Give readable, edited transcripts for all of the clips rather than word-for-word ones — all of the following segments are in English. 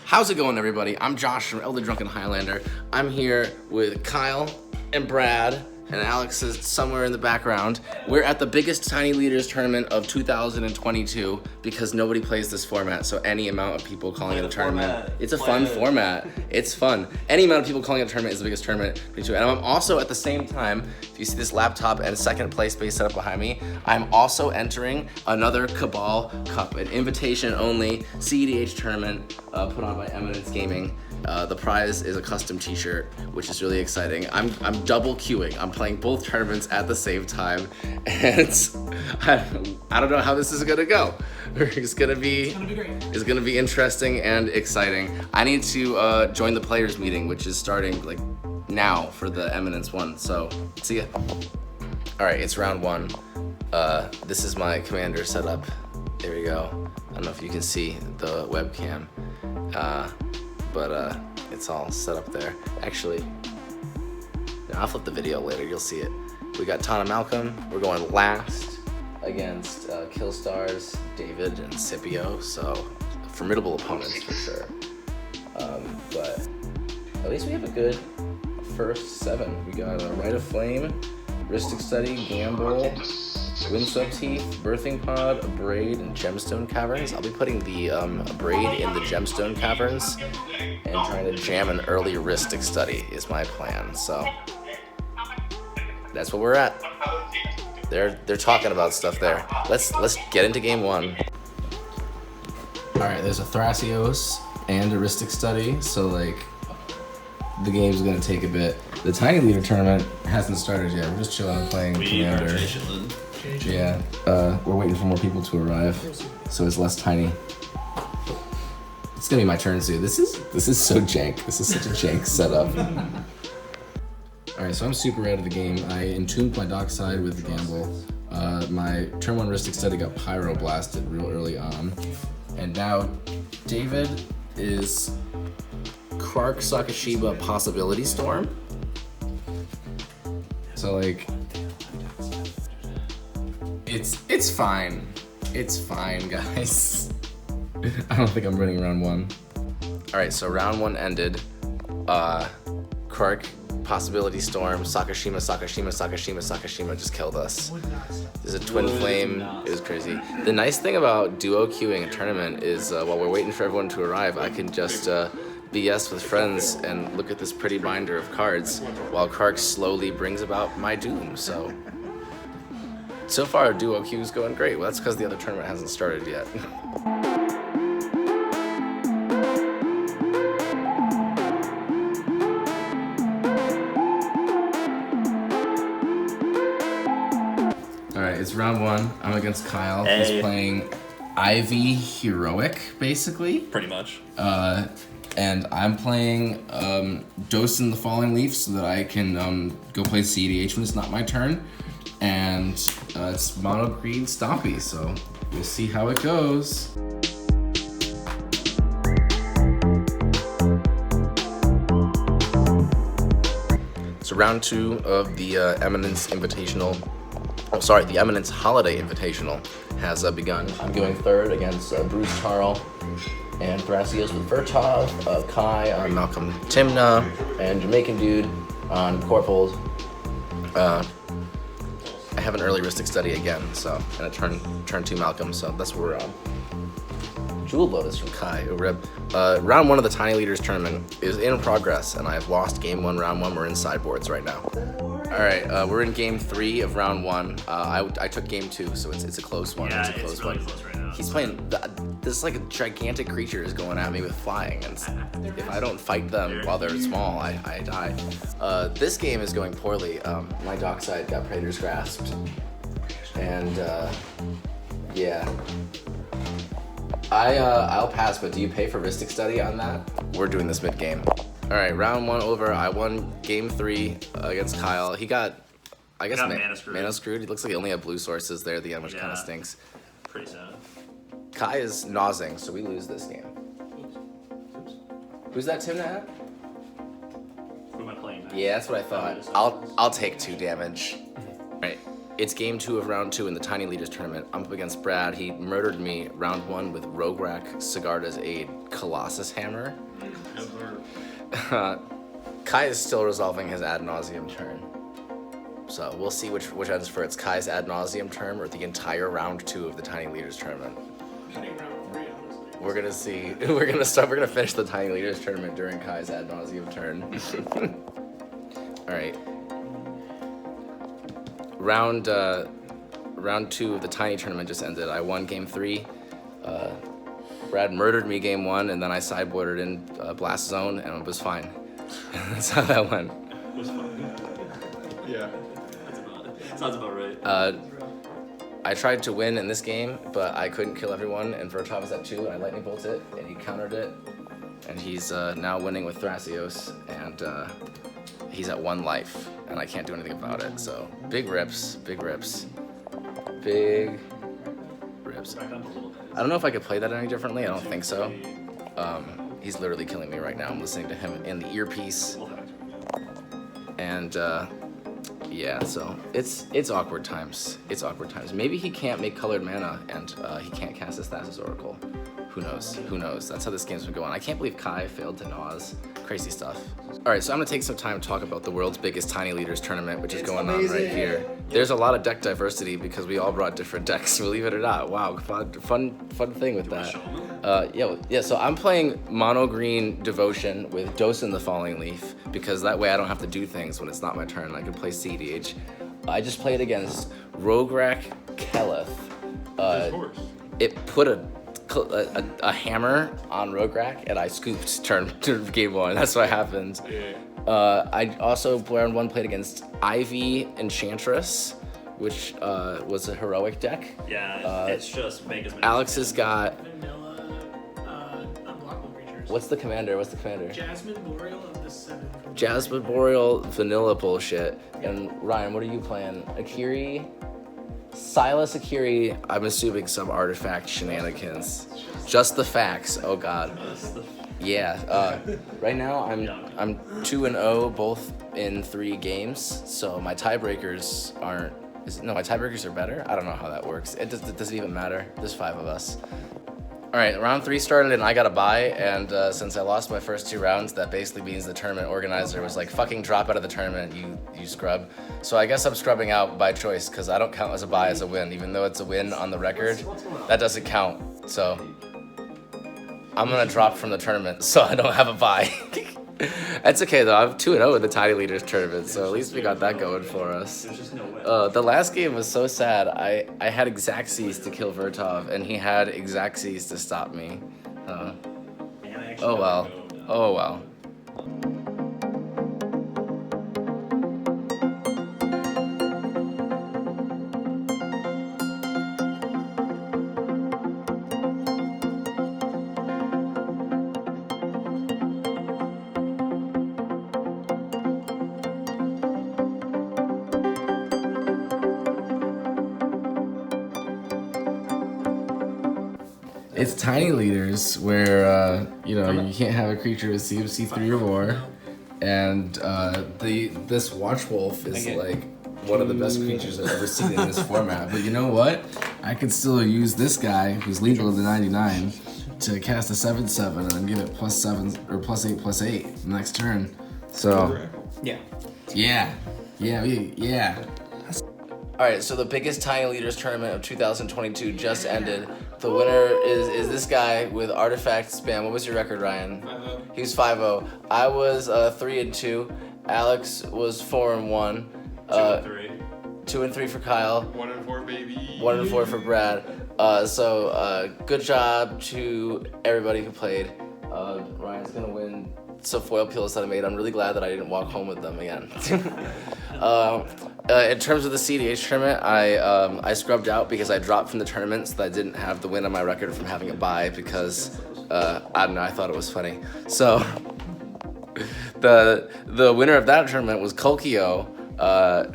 How's it going, everybody? I'm Josh from Elder Drunken Highlander. I'm here with Kyle and Brad, and Alex is somewhere in the background. We're at the biggest Tiny Leaders tournament of 2022 because nobody plays this format, so any amount of people calling it a tournament. It's a fun format. It's fun. Any amount of people calling it a tournament is the biggest tournament. And I'm also, at the same time, if you see this laptop and second place base set up behind me, I'm also entering another Cabal Cup, an invitation-only CEDH tournament put on by Eminence Gaming. The prize is a custom t-shirt, which is really exciting. I'm double queuing. I'm playing both tournaments at the same time, and I don't know how this is gonna go. It's gonna be great. It's gonna be interesting and exciting. I need to join the players meeting, which is starting like now for the Eminence one. So see ya. All right, it's round one. This is my commander setup. There we go. I don't know if you can see the webcam. But it's all set up there. Actually, I'll flip the video later, you'll see it. We got Tana Malcolm. We're going last against Killstars, David, and Scipio, so formidable opponents for sure. But at least we have a good first seven. We got Rite of Flame, Ristic Study, Gamble, Windswept Heath, Birthing Pod, Braid, and Gemstone Caverns. I'll be putting the Braid in the Gemstone Caverns and trying to jam an early Ristic Study is my plan. So that's what we're at. They're talking about stuff there. Let's get into game one. All right, there's a Thrasios and a Ristic Study, so like the game's gonna take a bit. The Tiny Leader tournament hasn't started yet. We're just chilling and playing Commander. Yeah, we're waiting for more people to arrive, so it's less tiny. It's gonna be my turn soon. This is so jank. This is such a jank setup. All right, so I'm super out of the game. I entombed my dockside with the Gamble. My turn one Ristic Study got Pyro Blasted real early on, and now David is Quark Sakashiba Possibility Storm. So like, it's fine. It's fine, guys. I don't think I'm winning round one. All right, so round one ended. Quark Possibility Storm, Sakashima just killed us. There's a Twin Flame. It was crazy. The nice thing about duo queuing a tournament is while we're waiting for everyone to arrive, I can just BS with friends and look at this pretty binder of cards while Quark slowly brings about my doom. So far, duo queue is going great. Well, that's because the other tournament hasn't started yet. All right, it's round one. I'm against Kyle. Hey. He's playing Ivy Heroic, basically. Pretty much. And I'm playing Dose in the Falling Leaf so that I can go play CEDH when it's not my turn. And it's Mono Green Stompy, so we'll see how it goes. So round two of the Eminence Invitational, the Eminence Holiday Invitational has begun. I'm going third against Bruce Tarl and Thrasios with Vertov, Kai on Malcolm Timna, and Jamaican Dude on Corpold. I have an early Ristic Study again, so, and a turn two Malcolm, so that's where we're on. Jewel Lotus from Kai. Round one of the Tiny Leaders tournament is in progress, and I've lost game one, round one. We're in sideboards right now. All right, we're in game three of round one. I took game two, so it's a close one. Yeah, it's a close really one. close right now. He's playing, this like a gigantic creature is going at me with flying, and if I don't fight them while they're small, I die. This game is going poorly. My dockside got Praetor's Grasped, and yeah. I'll pass, but do you pay for Ristic Study on that? We're doing this mid-game. All right, round one over. I won game three against Kyle. He got, I guess, mana screwed. He looks like he only had blue sources there at the end, which kind of stinks. Pretty sad. Kai is nosing, so we lose this game. Oops. Who's that Timna at? Who am I playing next? Yeah, that's what I thought. I'll take 2 damage. All right, it's game 2 of round 2 in the Tiny Leaders tournament. I'm up against Brad. He murdered me round 1 with Rograk, Sigarda's Aid, Colossus Hammer. Kai is still resolving his ad nauseum turn. So we'll see which ends first, Kai's ad nauseum turn or the entire round 2 of the Tiny Leaders tournament. I think round 3, honestly. We're gonna see. We're gonna finish the Tiny Leaders tournament during Kai's ad nauseum turn. All right. Round 2 of the Tiny tournament just ended. I won game 3. Brad murdered me game 1, and then I sideboarded in Blast Zone, and it was fine. That's how that went. It was fun. Yeah. Sounds about right. I tried to win in this game, but I couldn't kill everyone, and Vertov was at 2, and I lightning bolted it, and he countered it, and he's now winning with Thrasios, and he's at 1 life, and I can't do anything about it. So big rips, big rips, big rips. Back down to little guys. I don't know if I could play that any differently. I don't think so. He's literally killing me right now. I'm listening to him in the earpiece, and yeah. So it's awkward times. It's awkward times. Maybe he can't make colored mana, and he can't cast his Thassa's Oracle. Who knows? Who knows? That's how this game's been going. I can't believe Kai failed to Naz. Crazy stuff. All right, so I'm gonna take some time to talk about the world's biggest Tiny Leaders tournament, which is going on right here. There's a lot of deck diversity because we all brought different decks, believe it or not. Wow, fun thing with that. Yeah, so I'm playing mono green Devotion with Dosin the Falling Leaf because that way I don't have to do things when it's not my turn. I can play CDH. I just played against Rograk Keleth. It put a hammer on Rograk, and I scooped turn game 1. That's what happened. I also round 1 played against Ivy Enchantress, which was a heroic deck. Yeah, it's just make as many. Alex has got. Vanilla, unblockable creatures. What's the commander? Jasmine Boreal of the 7. From Jasmine Boreal vanilla bullshit. And Ryan, what are you playing? Akiri? Silas Akiri, I'm assuming some artifact shenanigans. Just the facts. Oh god. Yeah. Right now I'm 2-0 both in 3 games. So my tiebreakers aren't. My tiebreakers are better. I don't know how that works. It doesn't even matter. There's 5 of us. All right, round 3 started and I got a bye, and since I lost my first 2 rounds, that basically means the tournament organizer was like, fucking drop out of the tournament, you scrub. So I guess I'm scrubbing out by choice because I don't count as a bye as a win, even though it's a win on the record. That doesn't count. So I'm gonna drop from the tournament so I don't have a bye. That's okay though. I'm 2-0 in the Tiny Leaders tournament, so at least we got that going for us. There's just no way. The last game was so sad. I had Xaxes to kill Vertov, and he had Xaxes to stop me. Oh well. Oh well. It's Tiny Leaders where you can't have a creature with CMC 3 or more, and this Watch Wolf is like one of the best creatures I've ever seen in this format. But you know what? I could still use this guy who's lethal to 99 to cast a 7/7 and then give it +7 or +8/+8 next turn. So yeah. All right, so the biggest Tiny Leaders tournament of 2022 just ended. The winner is this guy with Artifact Spam. What was your record, Ryan? 5-0. He was 5-0. I was 3-2. Alex was 4-1. 2-3. 2-3 for Kyle. 1-4, baby. 1-4 for Brad. So good job to everybody who played. Ryan's gonna win some foil peels that I made. I'm really glad that I didn't walk home with them again. In terms of the CDH tournament, I scrubbed out because I dropped from the tournament, so that I didn't have the win on my record from having a bye because I don't know, I thought it was funny. So the winner of that tournament was Kolkio,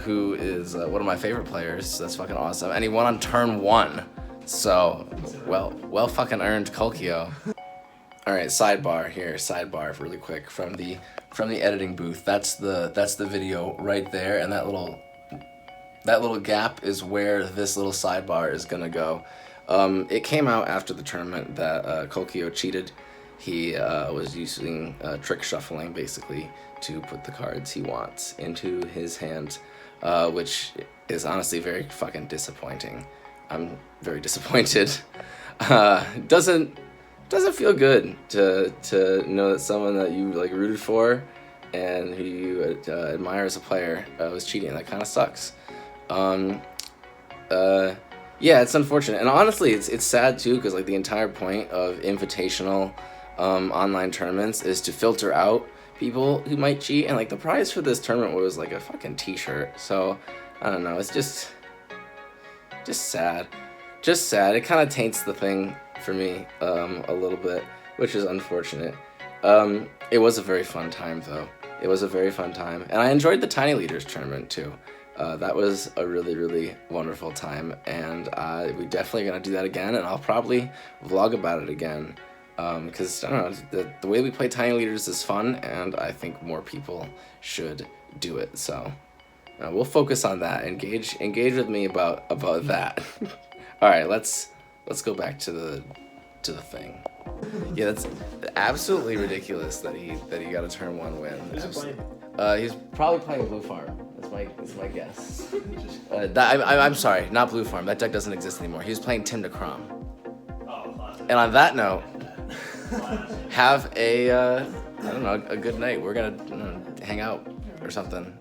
who is one of my favorite players. That's fucking awesome, and he won on turn 1. So well fucking earned, Kolkio. All right, sidebar really quick from the editing booth. That's the video right there, and that little that little gap is where this little sidebar is gonna go. It came out after the tournament that Kolkio cheated. He was using trick shuffling basically to put the cards he wants into his hand, which is honestly very fucking disappointing. I'm very disappointed. Doesn't feel good to know that someone that you like rooted for and who you admire as a player was cheating. That kind of sucks. Yeah, it's unfortunate, and honestly, it's sad too because like the entire point of invitational online tournaments is to filter out people who might cheat, and like the prize for this tournament was like a fucking T-shirt. So I don't know, it's just sad, It kind of taints the thing for me a little bit, which is unfortunate. It was a very fun time though. It was a very fun time, and I enjoyed the Tiny Leaders tournament too. That was a really, really wonderful time, and we're definitely gonna do that again, and I'll probably vlog about it again, because I don't know, the way we play Tiny Leaders is fun, and I think more people should do it. So we'll focus on that. Engage with me about that. All right, let's go back to the thing. Yeah, that's absolutely ridiculous that he got a turn 1 win. Who's he playing? He's probably playing Blue Farm. That's my guess. I'm sorry, not Blue Farm. That deck doesn't exist anymore. He was playing Tim DeCrom. Oh, classic. And on that note, Classic. have a I don't know, a good night. We're gonna hang out or something.